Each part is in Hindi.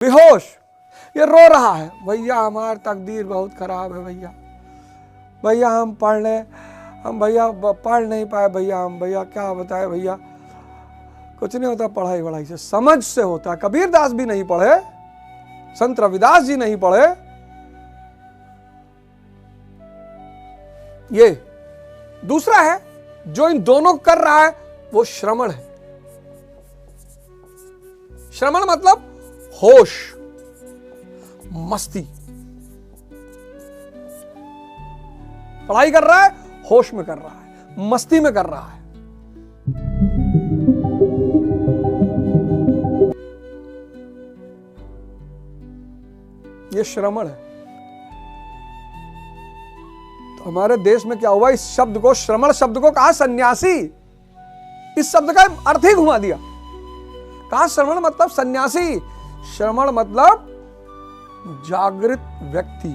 बेहोश, ये रो रहा है, भैया हमारी तकदीर बहुत खराब है भैया, भैया हम पढ़ ले, हम भैया पढ़ नहीं पाए भैया, हम भैया क्या बताए भैया। कुछ नहीं होता पढ़ाई वढ़ाई से, समझ से होता है। कबीरदास भी नहीं पढ़े, संत रविदास जी नहीं पढ़े। ये दूसरा है जो इन दोनों कर रहा है, वो श्रमण है। श्रमण मतलब होश, मस्ती। पढ़ाई कर रहा है, होश में कर रहा है, मस्ती में कर रहा है। ये श्रमण है। तो हमारे देश में क्या हुआ, इस शब्द को, श्रमण शब्द को कहा सन्यासी। इस शब्द का अर्थ ही घुमा दिया। कहा श्रमण मतलब सन्यासी, श्रमण मतलब जागृत व्यक्ति,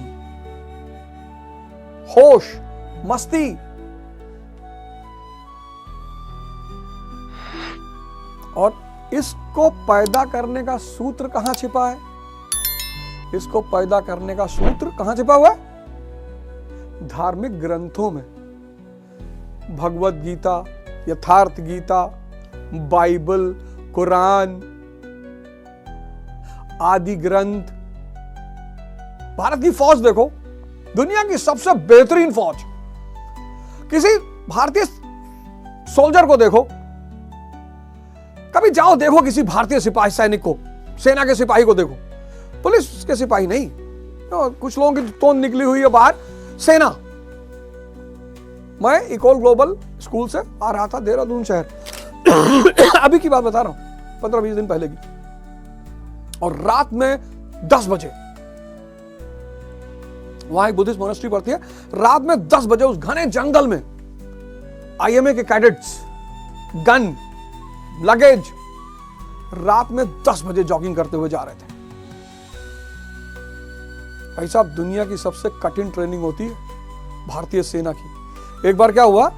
होश, मस्ती। और इसको पैदा करने का सूत्र कहां छिपा है? इसको पैदा करने का सूत्र कहां छिपा हुआ है? धार्मिक ग्रंथों में। भगवत गीता, यथार्थ गीता, बाइबल, कुरान आदि ग्रंथ। भारत की फौज देखो, दुनिया की सबसे बेहतरीन फौज। किसी भारतीय सोल्जर को देखो, कभी जाओ देखो किसी भारतीय सिपाही सैनिक को, सेना के सिपाही को देखो, पुलिस के सिपाही नहीं। कुछ लोगों की तोंद निकली हुई है बाहर, सेना। मैं इकोल ग्लोबल स्कूल से आ रहा था देहरादून शहर अभी की बात बता रहा हूं, 15-20 दिन पहले की। और रात में 10 बजे, वहां एक बुद्धिस्ट मोनेस्ट्री पड़ती है, रात में 10 बजे उस घने जंगल में आईएमए के कैडेट्स, गन, लगेज, रात में 10 बजे जॉगिंग करते हुए जा रहे थे। भाई साहब, दुनिया की सबसे कठिन ट्रेनिंग होती है भारतीय सेना की। एक बार क्या हुआ,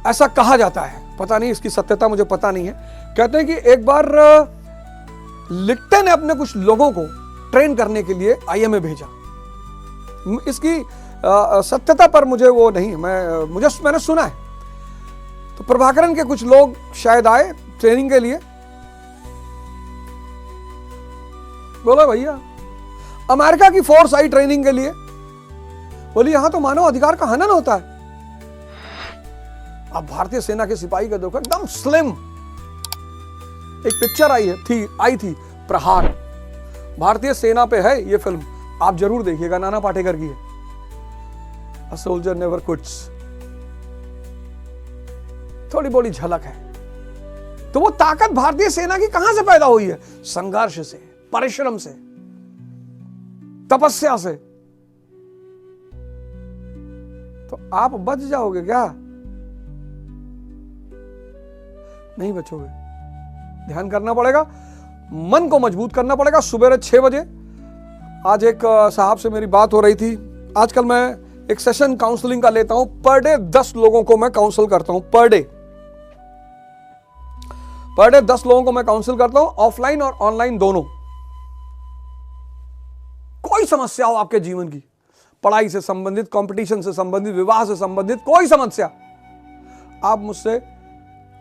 ऐसा कहा जाता है, पता नहीं इसकी सत्यता मुझे पता नहीं है, कहते हैं कि एक बार लिट्टे ने अपने कुछ लोगों को ट्रेन करने के लिए आईएमए भेजा। इसकी सत्यता पर मुझे वो नहीं, मैंने सुना है। तो प्रभाकरन के कुछ लोग शायद आए ट्रेनिंग के लिए। बोला भैया, अमेरिका की फोर्स आई ट्रेनिंग के लिए। बोली यहां तो मानव अधिकार का हनन होता है। अब भारतीय सेना के सिपाही का देखो, एकदम स्लिम। एक पिक्चर आई थी प्रहार, भारतीय सेना पे है ये फिल्म, आप जरूर देखिएगा, नाना पाटेकर की है, अ सोल्जर नेवर क्विट्स। थोड़ी बड़ी झलक है। तो वो ताकत भारतीय सेना की कहां से पैदा हुई है? संघर्ष से, परिश्रम से, तपस्या से। तो आप बच जाओगे क्या? नहीं बचोगे। ध्यान करना पड़ेगा, मन को मजबूत करना पड़ेगा। सुबह 6 बजे आज एक साहब से मेरी बात हो रही थी। आजकल मैं एक सेशन काउंसलिंग का लेता हूं, पर डे 10 लोगों को मैं काउंसिल करता हूं। पर डे 10 लोगों को मैं काउंसिल करता हूं, ऑफलाइन और ऑनलाइन दोनों। कोई समस्या हो आपके जीवन की, पढ़ाई से संबंधित, कंपटीशन से संबंधित, विवाह से संबंधित कोई समस्या, आप मुझसे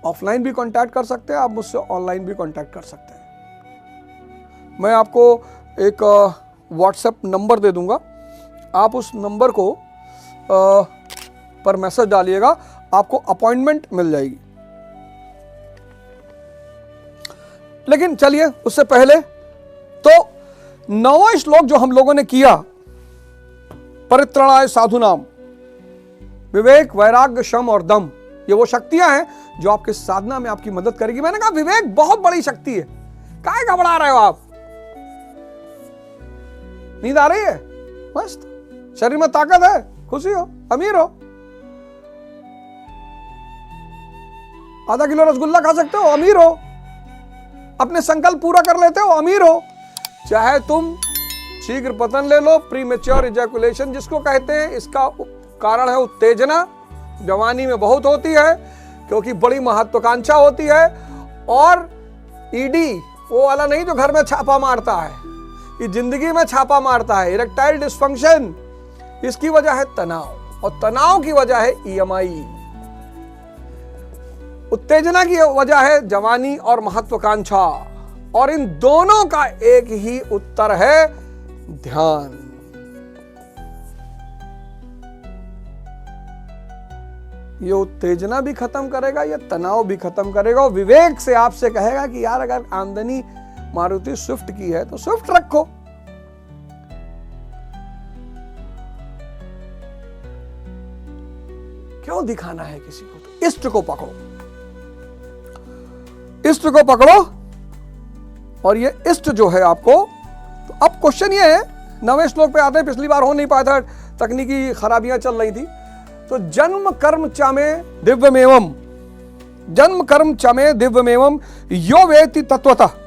ऑफलाइन भी कांटेक्ट कर सकते हैं, आप मुझसे ऑनलाइन भी कांटेक्ट कर सकते हैं। मैं आपको एक व्हाट्सएप नंबर दे दूंगा, आप उस नंबर को पर मैसेज डालिएगा, आपको अपॉइंटमेंट मिल जाएगी। लेकिन चलिए उससे पहले तो 9वां श्लोक जो हम लोगों ने किया, परित्राणाय साधुनाम, विवेक, वैराग्य, शम और दम, ये वो शक्तियां हैं जो आपके साधना में आपकी मदद करेगी। मैंने कहा विवेक बहुत बड़ी शक्ति है, काहे घबरा रहे हो आप? नींद आ रही है? मस्त, शरीर में ताकत है, खुशी हो, अमीर हो, आधा किलो रसगुल्ला खा सकते हो, अमीर हो, अपने संकल्प पूरा कर लेते हो, अमीर हो। चाहे तुम शीघ्र पतन ले लो, प्रीमेच्योर इजैकुलेशन जिसको कहते हैं, इसका कारण है उत्तेजना, जवानी में बहुत होती है क्योंकि बड़ी महत्वाकांक्षा होती है। और ईडी वो वाला नहीं जो घर में छापा मारता है, कि जिंदगी में छापा मारता है, इरेक्टाइल डिस्फंक्शन, इसकी वजह है तनाव, और तनाव की वजह है ईएमआई। उत्तेजना की वजह है जवानी और महत्वाकांक्षा, और इन दोनों का एक ही उत्तर है ध्यान। ये उत्तेजना भी खत्म करेगा, ये तनाव भी खत्म करेगा, और विवेक से आपसे कहेगा कि यार अगर आमदनी मारुति स्विफ्ट की है तो स्विफ्ट रखो। क्यों दिखाना है किसी को? तो इष्ट को पकड़ो, इष्ट को पकड़ो, और ये इष्ट जो है आपको, तो अब क्वेश्चन ये है, 9वें श्लोक पे आते हैं, पिछली बार हो नहीं पाया था, तकनीकी खराबियां चल रही थी। तो जन्म कर्म च में दिव्यमेवम, जन्म कर्म च में दिव्यमेवम यो वेति तत्वतः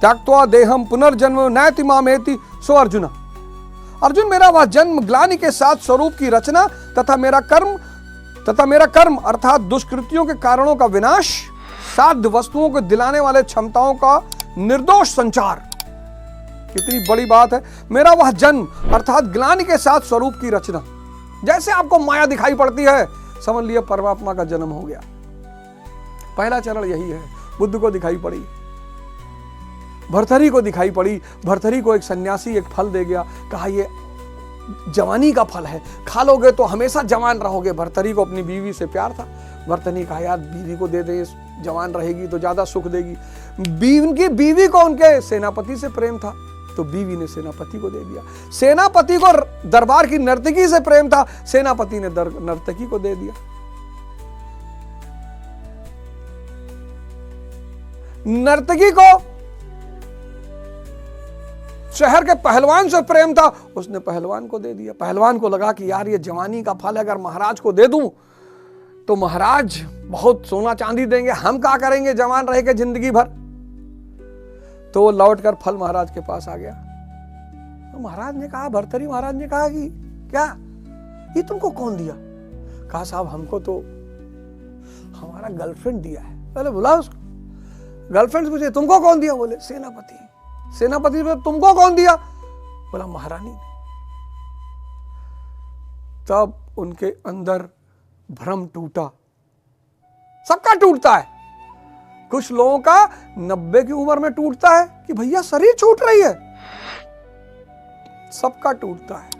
त्याक्त्वा देहम पुनर्जन्म नैति मामेति सो अर्जुन। अर्जुन, मेरा वह जन्म, ग्लानि के साथ स्वरूप की रचना तथा मेरा कर्म अर्थात दुष्कृतियों के कारणों का विनाश, साध्य वस्तुओं को दिलाने वाले क्षमताओं का निर्दोष संचार। कितनी बड़ी बात है। मेरा वह जन्म अर्थात ग्लानि के साथ स्वरूप की रचना। जैसे आपको माया दिखाई पड़ती है, समझ लिया परमात्मा का जन्म हो गया। पहला चरण यही है। बुद्ध को दिखाई पड़ी, भर्तरी को दिखाई पड़ी, भर्तरी को एक सन्यासी एक फल दे गया, कहा ये जवानी का फल है, खा लोगे तो हमेशा जवान रहोगे। भर्तरी को अपनी बीवी से प्यार था, भर्तरी कहा यार बीवी को दे दे, जवान रहेगी तो ज्यादा सुख देगी। उनकी बीवी को उनके सेनापति से प्रेम था, तो बीवी ने सेनापति को दे दिया। सेनापति को दरबार की नर्तकी से प्रेम था, सेनापति ने नर्तकी को दे दिया। नर्तकी को शहर के पहलवान से प्रेम था, उसने पहलवान को दे दिया। पहलवान को लगा कि यार ये जवानी का फल है, अगर महाराज को दे दूं तो महाराज बहुत सोना चांदी देंगे, हम क्या करेंगे जवान रह के जिंदगी भर। तो वो लौटकर फल महाराज के पास आ गया। तो महाराज ने कहा, भर्तरी महाराज ने कहा कि क्या ये तुमको कौन दिया? कहा साहब हमको तो हमारा गर्लफ्रेंड दिया है। पहले बुला उसको, गर्लफ्रेंड पूछे तुमको कौन दिया? बोले सेनापति। सेनापति बोले तुमको कौन दिया? बोला महारानी ने। तब उनके अंदर भ्रम टूटा। सबका टूटता है, कुछ लोगों का 90 की उम्र में टूटता है कि भैया शरीर छूट रही है, सबका टूटता है।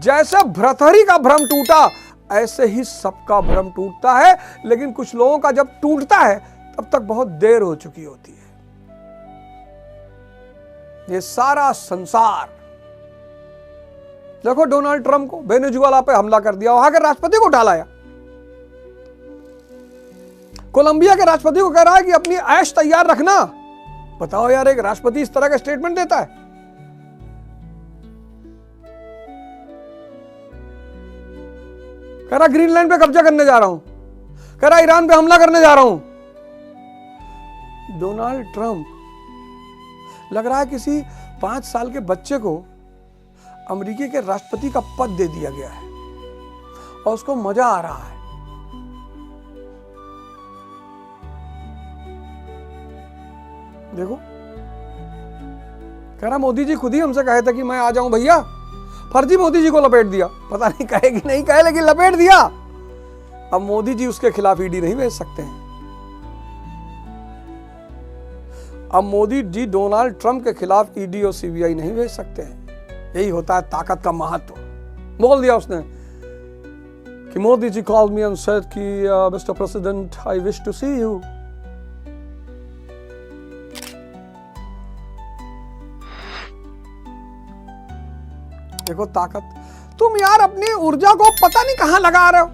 जैसे भ्रतहरि का भ्रम टूटा, ऐसे ही सबका भ्रम टूटता है। लेकिन कुछ लोगों का जब टूटता है तब तक बहुत देर हो चुकी होती है। ये सारा संसार देखो, डोनाल्ड ट्रंप को वेनेजुएला पे हमला कर दिया, वहां के राष्ट्रपति को उठा लाया। कोलंबिया के राष्ट्रपति को कह रहा है कि अपनी ऐश तैयार रखना। बताओ यार, एक राष्ट्रपति इस तरह का स्टेटमेंट देता है? कह रहा ग्रीनलैंड पे कब्जा करने जा रहा हूं, कह रहा ईरान पे हमला करने जा रहा हूं। डोनाल्ड ट्रंप, लग रहा है किसी 5 साल के बच्चे को अमेरिका के राष्ट्रपति का पद दे दिया गया है और उसको मजा आ रहा है। देखो, कह रहा मोदी जी खुद ही हमसे कहे थे कि मैं आ जाऊं भैया। फर्जी मोदी जी को लपेट दिया, पता नहीं कहेगी नहीं कहे, लेकिन लपेट दिया। अब मोदी जी उसके खिलाफ ईडी नहीं भेज सकते हैं। अब मोदी जी डोनाल्ड ट्रंप के खिलाफ ईडी और सीबीआई नहीं भेज सकते हैं। यही होता है ताकत का महत्व। बोल दिया उसने कि Modi ji called me and said कि mister president I wish to see you. देखो ताकत। तुम यार अपनी ऊर्जा को पता नहीं कहां लगा रहे हो।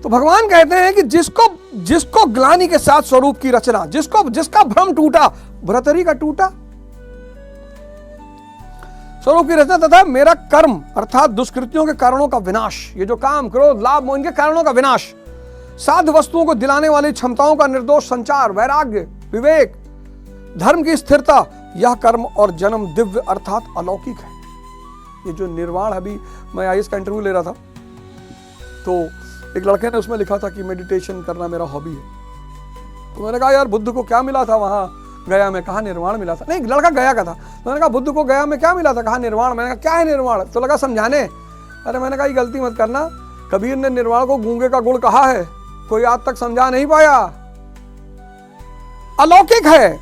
तो भगवान कहते हैं कि जिसको ग्लानि के साथ स्वरूप की रचना, जिसका भ्रम टूटा, भ्रतरी का टूटा, स्वरूप की रचना तथा मेरा कर्म अर्थात दुष्कृतियों के कारणों का विनाश, ये जो काम क्रोध लाभ मोह इनके कारणों का विनाश, साध्य वस्तुओं को दिलाने वाली क्षमताओं का निर्दोष संचार, वैराग्य, विवेक, धर्म की स्थिरता, यह कर्म और जन्म दिव्य अर्थात अलौकिक है। ये जो निर्वाण, अभी मैं आईएएस का इंटरव्यू ले रहा था तो एक लड़के ने उसमें लिखा था कि मेडिटेशन करना मेरा हॉबी है। तो मैंने कहा यार बुद्ध को क्या मिला था वहां गया में? कहा निर्वाण मिला था। नहीं, लड़का गया का था। तो मैंने कहा बुद्ध को गया में क्या मिला था? कहा निर्वाण। मैंने कहा क्या है निर्वाण? तो लगा समझाने। अरे मैंने कहा ये गलती मत करना, कबीर ने निर्वाण को गूंगे का गुड़ कहा है, कोई आज तक समझा नहीं पाया। अलौकिक है।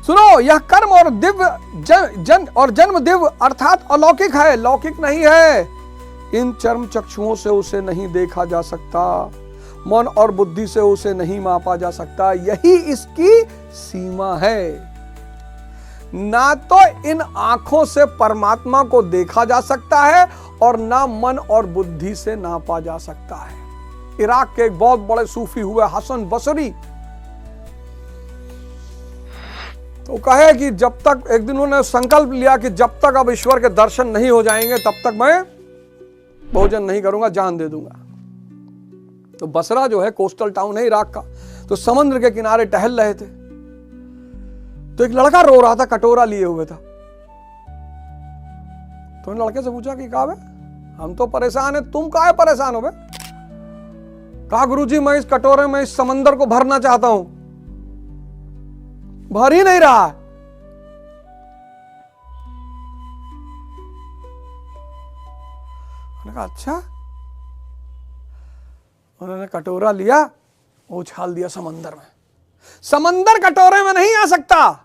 सुनो, यह कर्म और दिव्य जन्म दिव्य अर्थात अलौकिक है, लौकिक नहीं है। इन चर्म चक्षुओं से उसे नहीं देखा जा सकता, मन और बुद्धि से उसे नहीं मापा जा सकता, यही इसकी सीमा है। ना तो इन आंखों से परमात्मा को देखा जा सकता है और ना मन और बुद्धि से नापा जा सकता है। इराक के एक बहुत बड़े सूफी हुए हसन बसरी, तो कहे कि जब तक, एक दिन उन्होंने संकल्प लिया कि जब तक अब ईश्वर के दर्शन नहीं हो जाएंगे तब तक मैं भोजन नहीं करूंगा, जान दे दूंगा। तो बसरा जो है कोस्टल टाउन है इराक का, तो समुद्र के किनारे टहल रहे थे, तो एक लड़का रो रहा था, कटोरा लिए हुए था। तो उन लड़के से पूछा कि कहा बे, हम तो परेशान है, तुम काहे परेशान हो बे? कहा गुरुजी मैं इस कटोरे में इस समंदर को भरना चाहता हूं, भर ही नहीं रहा। मैंने कहा अच्छा। उन्होंने कटोरा लिया, उछाल दिया समंदर में। समंदर कटोरे में नहीं आ सकता,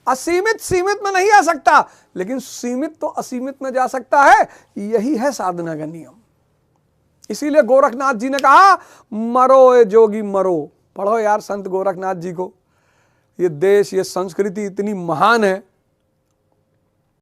असीमित सीमित में नहीं आ सकता, लेकिन सीमित तो असीमित में जा सकता है। यही है साधना का नियम। इसीलिए गोरखनाथ जी ने कहा मरो ए जोगी मरो। पढ़ो यार संत गोरखनाथ जी को। ये देश, ये संस्कृति इतनी महान है